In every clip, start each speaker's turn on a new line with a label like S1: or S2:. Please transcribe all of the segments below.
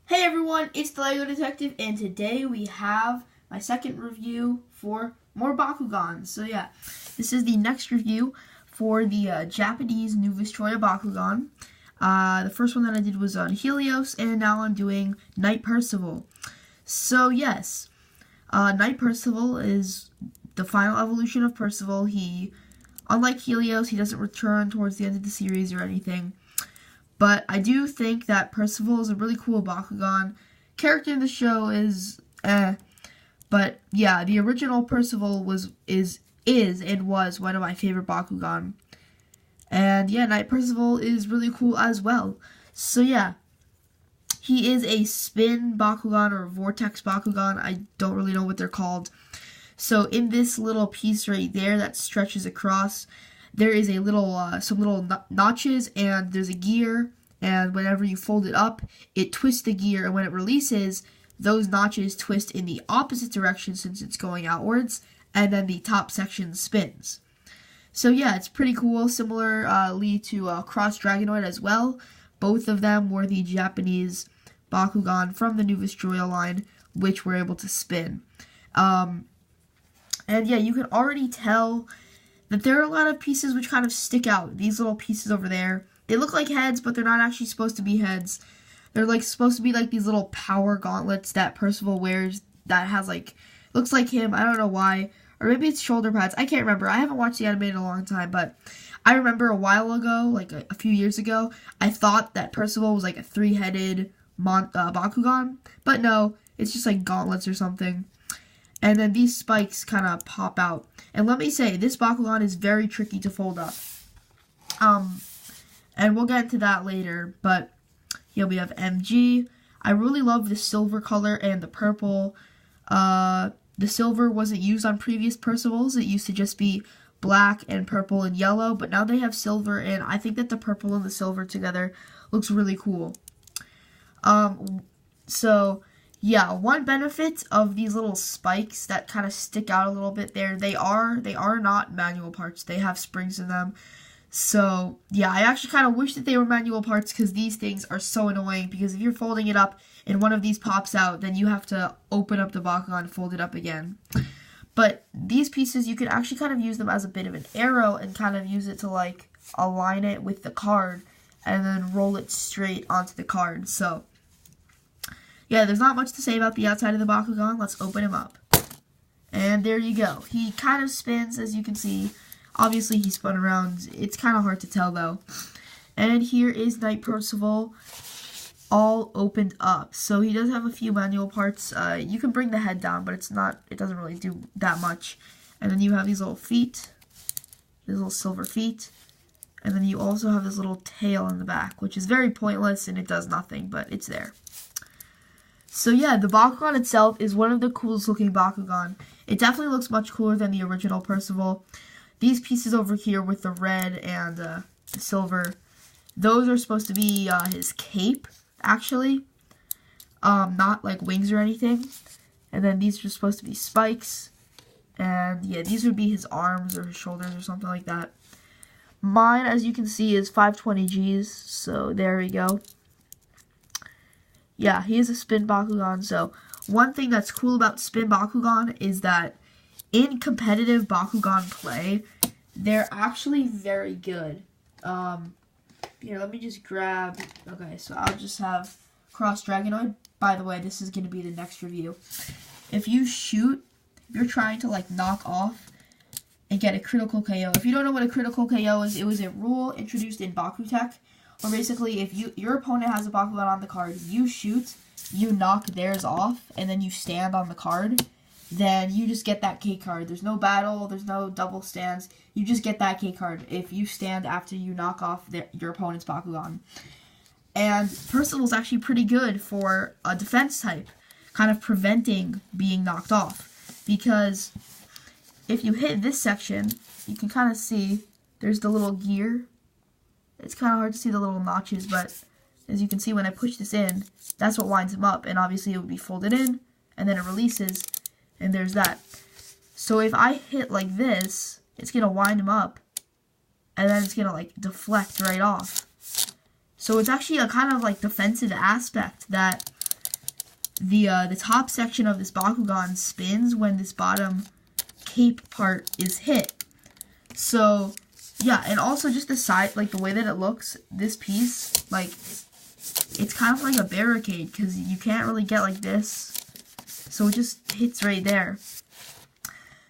S1: Hey everyone, it's the LEGO Detective, and today we have my second review for more Bakugan. So yeah, this is the next review for the Japanese New Destroyer Bakugan. The first one that I did was on Helios, and now I'm doing Knight Percival. So yes, Knight Percival is the final evolution of Percival. Unlike Helios, he doesn't return towards the end of the series or anything. But I do think that Percival is a really cool Bakugan. Character in the show is but yeah, the original Percival is and was one of my favorite Bakugan. And yeah, Knight Percival is really cool as well. So yeah, he is a spin Bakugan or vortex Bakugan. I don't really know what they're called. So in this little piece right there that stretches across, there is a little, some little notches, and there's a gear, and whenever you fold it up, it twists the gear, and when it releases, those notches twist in the opposite direction since it's going outwards, and then the top section spins. So yeah, it's pretty cool, similarly to Cross Dragonoid as well. Both of them were the Japanese Bakugan from the New Destroyer line, which were able to spin. And yeah, you can already tell that there are a lot of pieces which kind of stick out. These little pieces over there, they look like heads, but they're not actually supposed to be heads. They're like supposed to be like these little power gauntlets that Percival wears that has like, looks like him. I don't know why. Or maybe it's shoulder pads. I can't remember. I haven't watched the anime in a long time, but I remember a while ago, like a few years ago, I thought that Percival was like a three-headed Bakugan, but no, it's just like gauntlets or something. And then these spikes kind of pop out. And let me say, this Bakugan is very tricky to fold up. And we'll get into that later. But here we have MG. I really love the silver color and the purple. The silver wasn't used on previous Percivals. It used to just be black and purple and yellow. But now they have silver, and I think that the purple and the silver together looks really cool. So yeah, one benefit of these little spikes that kind of stick out a little bit there, they are not manual parts. They have springs in them. So yeah, I actually kind of wish that they were manual parts because these things are so annoying, because if you're folding it up and one of these pops out, then you have to open up the Bakugan and fold it up again. But these pieces, you can actually kind of use them as a bit of an arrow and kind of use it to like align it with the card and then roll it straight onto the card. So yeah, there's not much to say about the outside of the Bakugan. Let's open him up. And there you go. He kind of spins, as you can see. Obviously, he spun around. It's kind of hard to tell, though. And here is Knight Percival, all opened up. So he does have a few manual parts. You can bring the head down, but it doesn't really do that much. And then you have these little feet, these little silver feet. And then you also have this little tail in the back, which is very pointless, and it does nothing, but it's there. So yeah, the Bakugan itself is one of the coolest looking Bakugan. It definitely looks much cooler than the original Percival. These pieces over here with the red and the silver, those are supposed to be his cape, actually. Not like wings or anything. And then these are supposed to be spikes. And yeah, these would be his arms or his shoulders or something like that. Mine, as you can see, is 520 Gs, so there we go. Yeah, he is a spin Bakugan, so one thing that's cool about spin Bakugan is that in competitive Bakugan play, they're actually very good. Here, let me just grab, okay, so I'll just have Cross Dragonoid. By the way, this is going to be the next review. If you shoot, if you're trying to like knock off and get a critical KO. If you don't know what a critical KO is, it was a rule introduced in Bakutech. Or basically, if your opponent has a Bakugan on the card, you shoot, you knock theirs off, and then you stand on the card, then you just get that K card. There's no battle, there's no double stands, you just get that K card if you stand after you knock off your opponent's Bakugan. And Percival's actually pretty good for a defense type, kind of preventing being knocked off. Because if you hit this section, you can kind of see there's the little gear. It's kind of hard to see the little notches, but as you can see, when I push this in, that's what winds him up. And obviously it would be folded in, and then it releases, and there's that. So if I hit like this, it's going to wind him up, and then it's going to like deflect right off. So it's actually a kind of like defensive aspect that the top section of this Bakugan spins when this bottom cape part is hit. So yeah, and also just the side, like the way that it looks, this piece, like it's kind of like a barricade because you can't really get like this. So it just hits right there.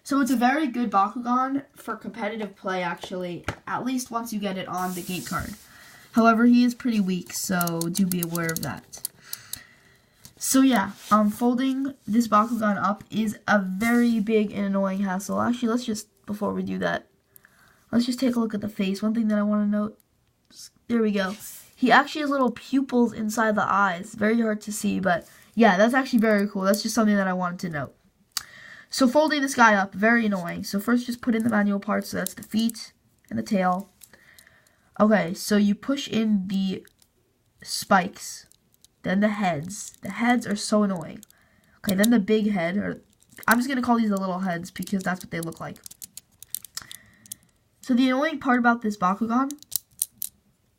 S1: So it's a very good Bakugan for competitive play, actually, at least once you get it on the gate card. However, he is pretty weak, so do be aware of that. So yeah, folding this Bakugan up is a very big and annoying hassle. Actually, let's just, before we do that, let's just take a look at the face. One thing that I want to note, there we go. He actually has little pupils inside the eyes. Very hard to see, but yeah, that's actually very cool. That's just something that I wanted to note. So folding this guy up, very annoying. So first just put in the manual parts, so that's the feet and the tail. Okay, so you push in the spikes, then the heads. The heads are so annoying. Okay, then the big head, or I'm just going to call these the little heads because that's what they look like. So the annoying part about this Bakugan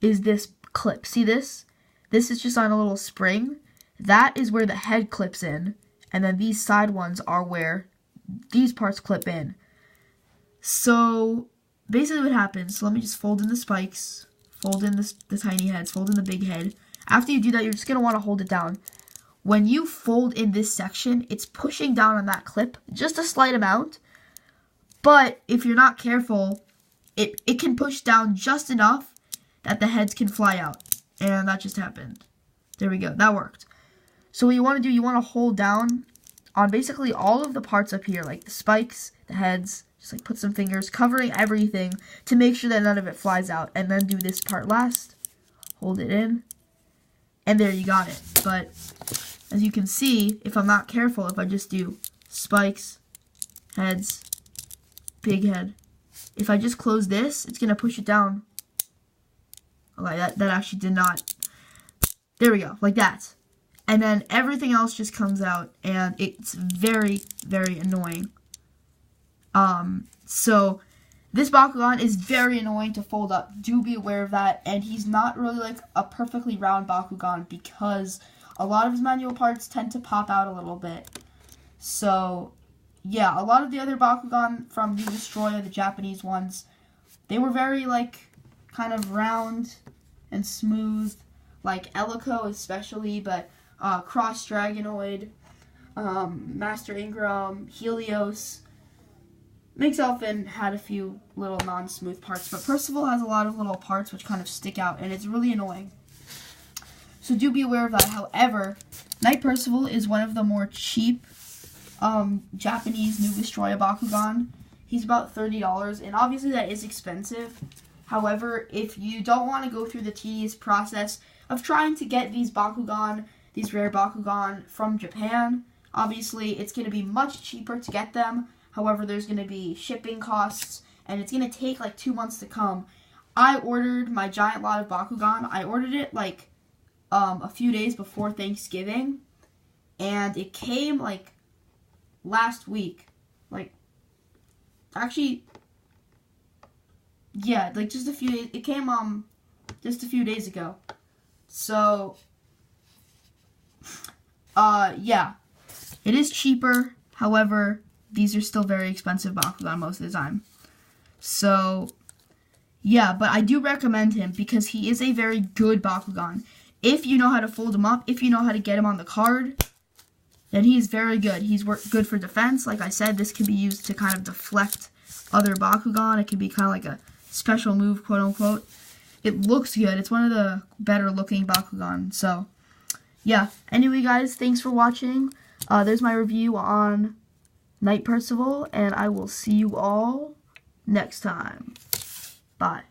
S1: is this clip. See this? This is just on a little spring. That is where the head clips in, and then these side ones are where these parts clip in. So basically what happens, so let me just fold in the spikes, fold in the tiny heads, fold in the big head. After you do that, you're just going to want to hold it down. When you fold in this section, it's pushing down on that clip, just a slight amount. But if you're not careful, it can push down just enough that the heads can fly out. And that just happened. There we go, that worked. So what you want to do, you want to hold down on basically all of the parts up here, like the spikes, the heads, just like put some fingers covering everything to make sure that none of it flies out, and then do this part last, hold it in, and there you got it. But as you can see, if I'm not careful, if I just do spikes, heads, big head, if I just close this, it's going to push it down. Okay, that actually did not. There we go, like that. And then everything else just comes out, and it's very, very annoying. So this Bakugan is very annoying to fold up. Do be aware of that. And he's not really like a perfectly round Bakugan because a lot of his manual parts tend to pop out a little bit. So yeah, a lot of the other Bakugan from New Destroyer, the Japanese ones, they were very like kind of round and smooth, like Elico especially, but Cross Dragonoid, Master Ingram, Helios. Mix Elfin had a few little non-smooth parts, but Percival has a lot of little parts which kind of stick out, and it's really annoying. So do be aware of that. However, Knight Percival is one of the more cheap Japanese New Destroyer Bakugan. He's about $30, and obviously that is expensive. However, if you don't want to go through the tedious process of trying to get these Bakugan, these rare Bakugan from Japan, obviously it's going to be much cheaper to get them. However, there's going to be shipping costs, and it's going to take like 2 months to come. I ordered my giant lot of Bakugan. I ordered it like a few days before Thanksgiving, and it came like last week. Like, actually, yeah, like just a few days. It came just a few days ago. So yeah, it is cheaper. However, these are still very expensive Bakugan most of the time. So yeah, but I do recommend him because he is a very good Bakugan. If you know how to fold him up, if you know how to get him on the card, then he's very good. He's good for defense. Like I said, this can be used to kind of deflect other Bakugan. It can be kind of like a special move, quote unquote. It looks good. It's one of the better looking Bakugan. So yeah. Anyway, guys, thanks for watching. There's my review on Knight Percival, and I will see you all next time. Bye.